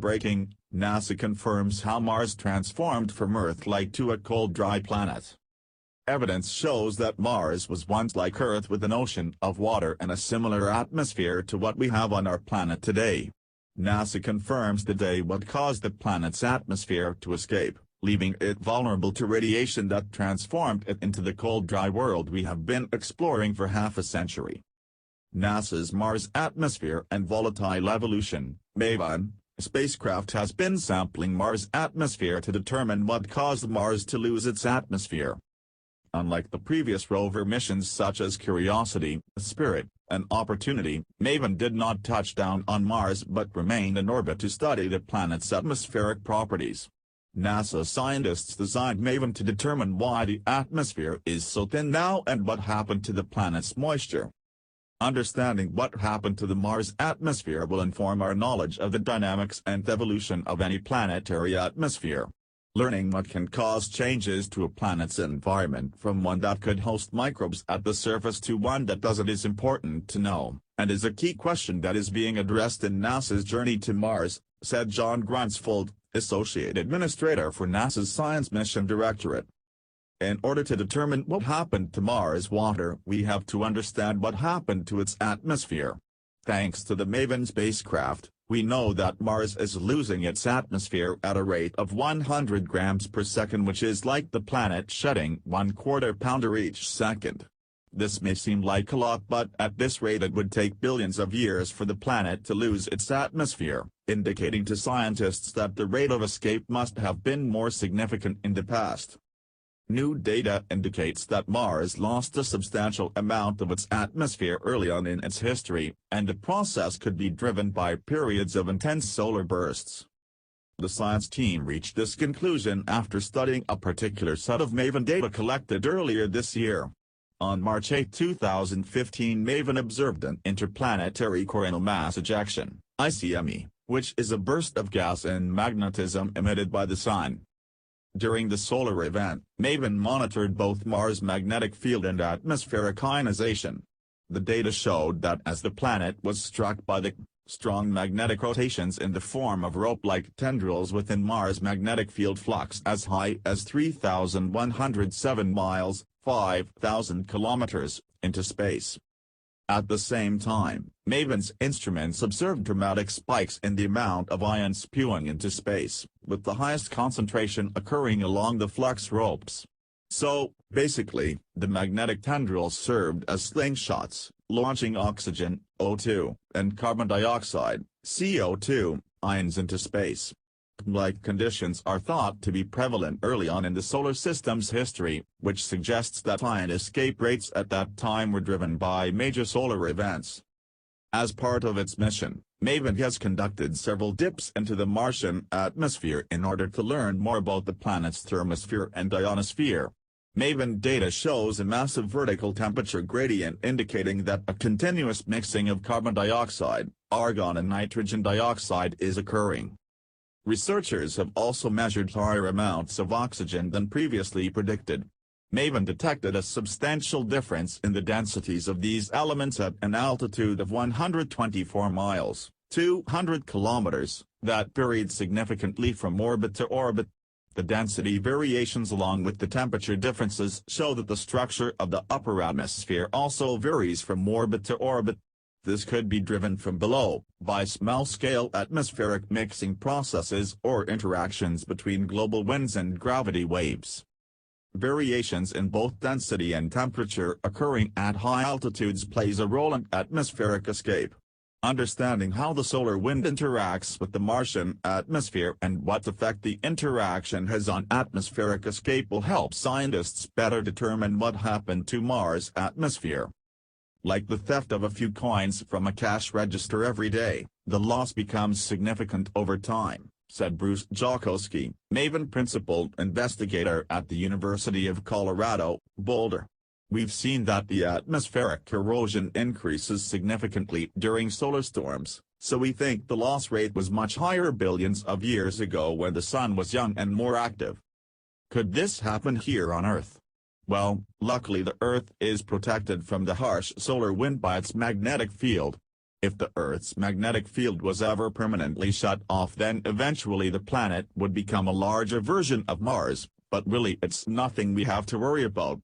Breaking, NASA confirms how Mars transformed from Earth-like to a cold dry planet. Evidence shows that Mars was once like Earth with an ocean of water and a similar atmosphere to what we have on our planet today. NASA confirms today what caused the planet's atmosphere to escape, leaving it vulnerable to radiation that transformed it into the cold dry world we have been exploring for half a century. NASA's Mars Atmosphere and Volatile Evolution, MAVEN, spacecraft has been sampling Mars' atmosphere to determine what caused Mars to lose its atmosphere. Unlike the previous rover missions such as Curiosity, Spirit, and Opportunity, MAVEN did not touch down on Mars but remained in orbit to study the planet's atmospheric properties. NASA scientists designed MAVEN to determine why the atmosphere is so thin now and what happened to the planet's moisture. Understanding what happened to the Mars atmosphere will inform our knowledge of the dynamics and evolution of any planetary atmosphere. Learning what can cause changes to a planet's environment from one that could host microbes at the surface to one that doesn't is important to know, and is a key question that is being addressed in NASA's journey to Mars, said John Grunsfeld, Associate Administrator for NASA's Science Mission Directorate. In order to determine what happened to Mars' water, we have to understand what happened to its atmosphere. Thanks to the MAVEN spacecraft, we know that Mars is losing its atmosphere at a rate of 100 grams per second, which is like the planet shedding 1/4 pounder each second. This may seem like a lot, but at this rate it would take billions of years for the planet to lose its atmosphere, indicating to scientists that the rate of escape must have been more significant in the past. New data indicates that Mars lost a substantial amount of its atmosphere early on in its history, and the process could be driven by periods of intense solar bursts. The science team reached this conclusion after studying a particular set of MAVEN data collected earlier this year. On March 8, 2015, MAVEN observed an interplanetary coronal mass ejection, ICME, which is a burst of gas and magnetism emitted by the Sun. During the solar event, MAVEN monitored both Mars' magnetic field and atmospheric ionization. The data showed that as the planet was struck by the strong magnetic rotations in the form of rope-like tendrils within Mars' magnetic field flux as high as 3,107 miles, 5,000 kilometers, into space. At the same time, MAVEN's instruments observed dramatic spikes in the amount of ion spewing into space, with the highest concentration occurring along the flux ropes. So, basically, the magnetic tendrils served as slingshots, launching oxygen, O2, and carbon dioxide, CO2, ions into space. Like conditions are thought to be prevalent early on in the solar system's history, which suggests that ion escape rates at that time were driven by major solar events. As part of its mission, MAVEN has conducted several dips into the Martian atmosphere in order to learn more about the planet's thermosphere and ionosphere. MAVEN data shows a massive vertical temperature gradient indicating that a continuous mixing of carbon dioxide, argon and nitrogen dioxide is occurring. Researchers have also measured higher amounts of oxygen than previously predicted. MAVEN detected a substantial difference in the densities of these elements at an altitude of 124 miles, 200 kilometers, that varied significantly from orbit to orbit. The density variations along with the temperature differences show that the structure of the upper atmosphere also varies from orbit to orbit. This could be driven from below, by small-scale atmospheric mixing processes or interactions between global winds and gravity waves. Variations in both density and temperature occurring at high altitudes plays a role in atmospheric escape. Understanding how the solar wind interacts with the Martian atmosphere and what effect the interaction has on atmospheric escape will help scientists better determine what happened to Mars' atmosphere. Like the theft of a few coins from a cash register every day, the loss becomes significant over time, said Bruce Jokowski, MAVEN principal investigator at the University of Colorado, Boulder. We've seen that the atmospheric erosion increases significantly during solar storms, so we think the loss rate was much higher billions of years ago when the Sun was young and more active. Could this happen here on Earth? Well, luckily the Earth is protected from the harsh solar wind by its magnetic field. If the Earth's magnetic field was ever permanently shut off, then eventually the planet would become a larger version of Mars, but really it's nothing we have to worry about.